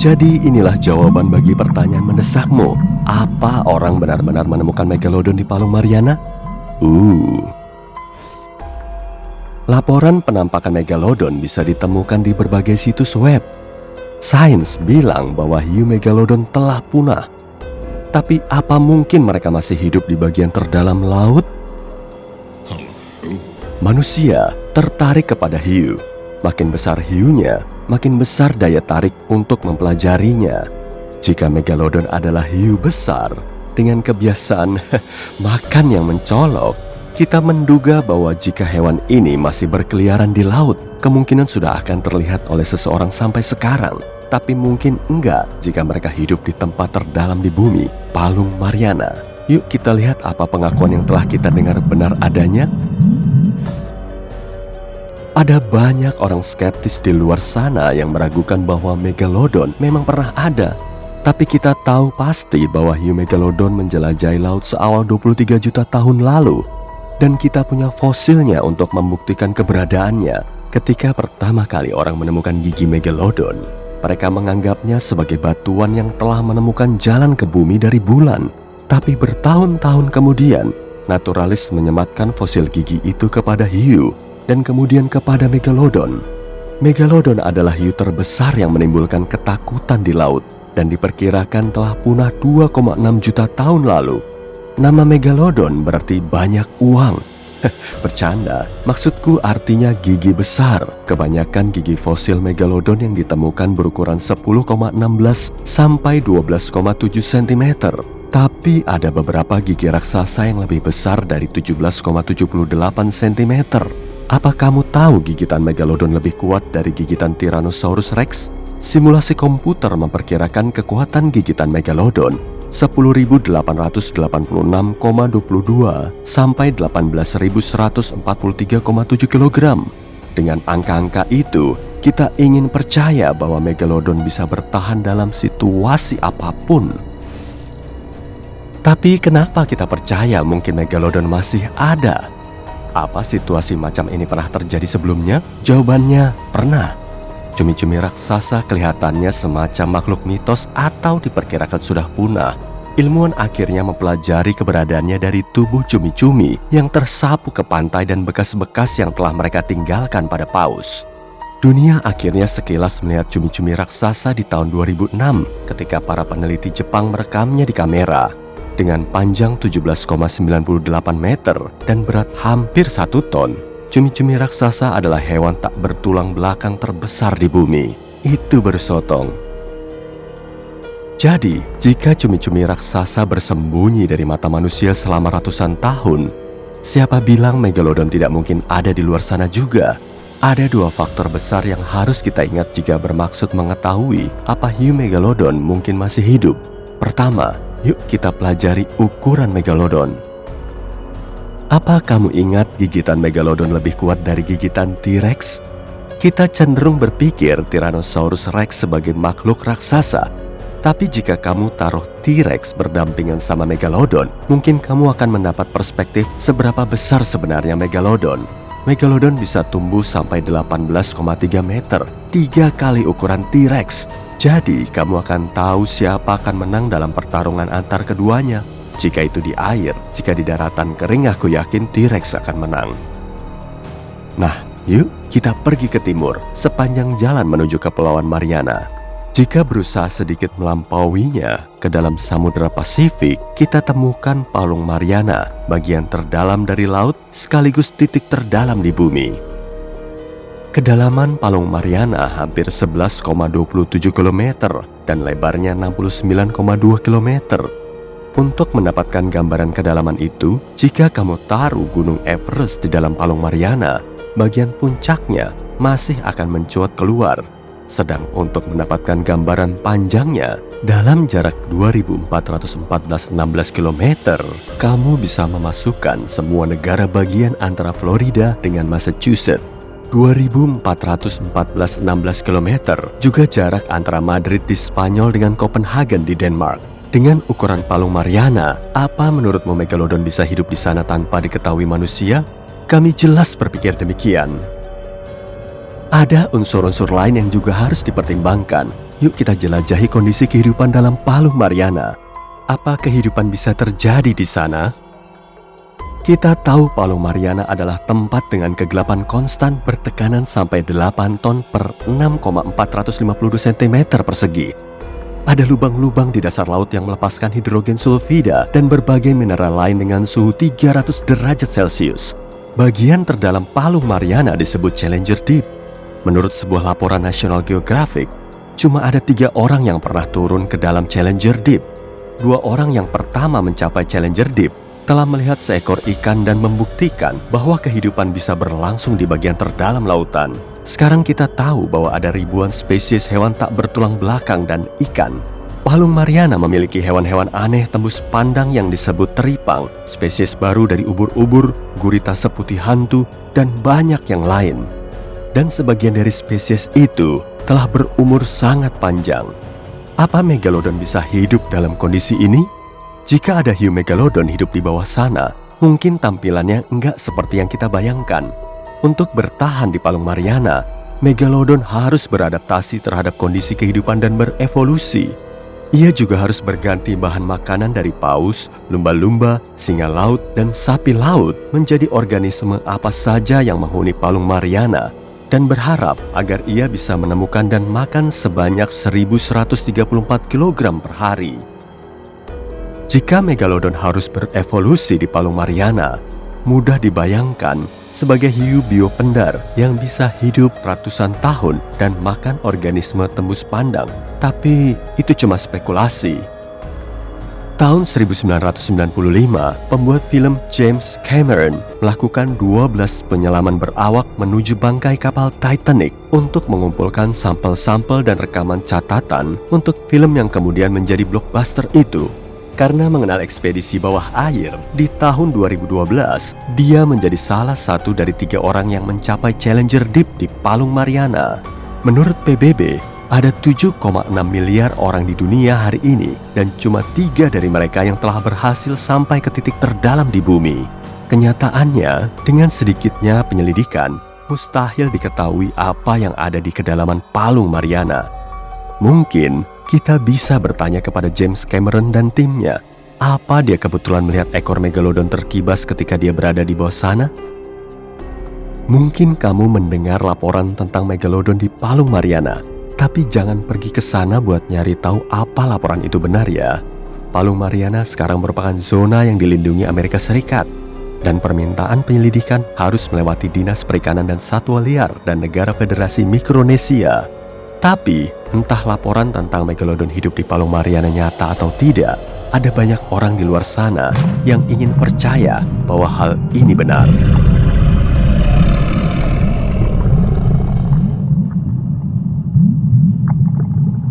Jadi inilah jawaban bagi pertanyaan mendesakmu. Apa orang benar-benar menemukan Megalodon di Palung Mariana? Laporan penampakan Megalodon bisa ditemukan di berbagai situs web. Sains bilang bahwa hiu Megalodon telah punah. Tapi apa mungkin mereka masih hidup di bagian terdalam laut? Manusia tertarik kepada hiu. Makin besar hiunya, makin besar daya tarik untuk mempelajarinya. Jika Megalodon adalah hiu besar, dengan kebiasaan makan yang mencolok, kita menduga bahwa jika hewan ini masih berkeliaran di laut, kemungkinan sudah akan terlihat oleh seseorang sampai sekarang. Tapi mungkin enggak jika mereka hidup di tempat terdalam di bumi, Palung Mariana. Yuk kita lihat apa pengakuan yang telah kita dengar benar adanya. Ada banyak orang skeptis di luar sana yang meragukan bahwa Megalodon memang pernah ada. Tapi kita tahu pasti bahwa hiu Megalodon menjelajahi laut seawal 23 juta tahun lalu. Dan kita punya fosilnya untuk membuktikan keberadaannya. Ketika pertama kali orang menemukan gigi Megalodon, mereka menganggapnya sebagai batuan yang telah menemukan jalan ke bumi dari bulan. Tapi bertahun-tahun kemudian, naturalis menyematkan fosil gigi itu kepada hiu. Dan kemudian kepada Megalodon. Megalodon adalah hiu terbesar yang menimbulkan ketakutan di laut dan diperkirakan telah punah 2,6 juta tahun lalu. Nama Megalodon berarti banyak uang. Bercanda, maksudku artinya gigi besar. Kebanyakan gigi fosil Megalodon yang ditemukan berukuran 10,16 sampai 12,7 cm. Tapi ada beberapa gigi raksasa yang lebih besar dari 17,78 cm. Apa kamu tahu gigitan Megalodon lebih kuat dari gigitan Tyrannosaurus Rex? Simulasi komputer memperkirakan kekuatan gigitan Megalodon 10.886,22 sampai 18.143,7 kg. Dengan angka-angka itu, kita ingin percaya bahwa Megalodon bisa bertahan dalam situasi apapun. Tapi kenapa kita percaya mungkin Megalodon masih ada? Apa situasi macam ini pernah terjadi sebelumnya? Jawabannya, pernah. Cumi-cumi raksasa kelihatannya semacam makhluk mitos atau diperkirakan sudah punah. Ilmuwan akhirnya mempelajari keberadaannya dari tubuh cumi-cumi yang tersapu ke pantai dan bekas-bekas yang telah mereka tinggalkan pada paus. Dunia akhirnya sekilas melihat cumi-cumi raksasa di tahun 2006 ketika para peneliti Jepang merekamnya di kamera. Dengan panjang 17,98 meter dan berat hampir 1 ton, cumi-cumi raksasa adalah hewan tak bertulang belakang terbesar di bumi. Itu bersotong. Jadi, jika cumi-cumi raksasa bersembunyi dari mata manusia selama ratusan tahun, siapa bilang Megalodon tidak mungkin ada di luar sana juga? Ada 2 faktor besar yang harus kita ingat jika bermaksud mengetahui apa hiu Megalodon mungkin masih hidup. Pertama, yuk kita pelajari ukuran Megalodon. Apa kamu ingat gigitan Megalodon lebih kuat dari gigitan T-Rex? Kita cenderung berpikir Tyrannosaurus Rex sebagai makhluk raksasa. Tapi jika kamu taruh T-Rex berdampingan sama Megalodon, mungkin kamu akan mendapat perspektif seberapa besar sebenarnya Megalodon. Megalodon bisa tumbuh sampai 18,3 meter, 3 kali ukuran T-Rex. Jadi, kamu akan tahu siapa akan menang dalam pertarungan antar keduanya. Jika itu di air, jika di daratan kering, aku yakin T-Rex akan menang. Nah, yuk kita pergi ke timur, sepanjang jalan menuju Kepulauan Mariana. Jika berusaha sedikit melampauinya ke dalam Samudra Pasifik, kita temukan Palung Mariana, bagian terdalam dari laut sekaligus titik terdalam di bumi. Kedalaman Palung Mariana hampir 11,27 km dan lebarnya 69,2 km. Untuk mendapatkan gambaran kedalaman itu, jika kamu taruh Gunung Everest di dalam Palung Mariana, bagian puncaknya masih akan mencuat keluar. Sedang untuk mendapatkan gambaran panjangnya, dalam jarak 2.414,16 km, kamu bisa memasukkan semua negara bagian antara Florida dengan Massachusetts. 2.414,16 km juga jarak antara Madrid di Spanyol dengan Copenhagen di Denmark. Dengan ukuran Palung Mariana, apa menurutmu Megalodon bisa hidup di sana tanpa diketahui manusia? Kami jelas berpikir demikian. Ada unsur-unsur lain yang juga harus dipertimbangkan. Yuk kita jelajahi kondisi kehidupan dalam Palung Mariana. Apa kehidupan bisa terjadi di sana? Kita tahu Palung Mariana adalah tempat dengan kegelapan konstan bertekanan sampai 8 ton per 6,452 cm persegi. Ada lubang-lubang di dasar laut yang melepaskan hidrogen sulfida dan berbagai mineral lain dengan suhu 300 derajat Celcius. Bagian terdalam Palung Mariana disebut Challenger Deep. Menurut sebuah laporan National Geographic, cuma ada 3 orang yang pernah turun ke dalam Challenger Deep. 2 orang yang pertama mencapai Challenger Deep telah melihat seekor ikan dan membuktikan bahwa kehidupan bisa berlangsung di bagian terdalam lautan. Sekarang kita tahu bahwa ada ribuan spesies hewan tak bertulang belakang dan ikan. Palung Mariana memiliki hewan-hewan aneh tembus pandang yang disebut teripang, spesies baru dari ubur-ubur, gurita seputih hantu, dan banyak yang lain. Dan sebagian dari spesies itu telah berumur sangat panjang. Apa megalodon bisa hidup dalam kondisi ini? Jika ada hiu megalodon hidup di bawah sana, mungkin tampilannya enggak seperti yang kita bayangkan. Untuk bertahan di Palung Mariana, megalodon harus beradaptasi terhadap kondisi kehidupan dan berevolusi. Ia juga harus berganti bahan makanan dari paus, lumba-lumba, singa laut, dan sapi laut menjadi organisme apa saja yang menghuni Palung Mariana, dan berharap agar ia bisa menemukan dan makan sebanyak 1.134 kg per hari. Jika megalodon harus berevolusi di Palung Mariana, mudah dibayangkan sebagai hiu biopendar yang bisa hidup ratusan tahun dan makan organisme tembus pandang. Tapi itu cuma spekulasi. Tahun 1995, pembuat film James Cameron melakukan 12 penyelaman berawak menuju bangkai kapal Titanic untuk mengumpulkan sampel-sampel dan rekaman catatan untuk film yang kemudian menjadi blockbuster itu. Karena mengenal ekspedisi bawah air, di tahun 2012, dia menjadi salah satu dari 3 orang yang mencapai Challenger Deep di Palung Mariana. Menurut PBB, ada 7,6 miliar orang di dunia hari ini, dan cuma 3 dari mereka yang telah berhasil sampai ke titik terdalam di bumi. Kenyataannya, dengan sedikitnya penyelidikan, mustahil diketahui apa yang ada di kedalaman Palung Mariana. Mungkin kita bisa bertanya kepada James Cameron dan timnya, apa dia kebetulan melihat ekor megalodon terkibas ketika dia berada di bawah sana? Mungkin kamu mendengar laporan tentang megalodon di Palung Mariana, tapi jangan pergi ke sana buat nyari tahu apa laporan itu benar ya. Palung Mariana sekarang merupakan zona yang dilindungi Amerika Serikat, dan permintaan penyelidikan harus melewati Dinas Perikanan dan Satwa Liar dan Negara Federasi Mikronesia. Tapi, entah laporan tentang megalodon hidup di Palung Mariana nyata atau tidak, ada banyak orang di luar sana yang ingin percaya bahwa hal ini benar.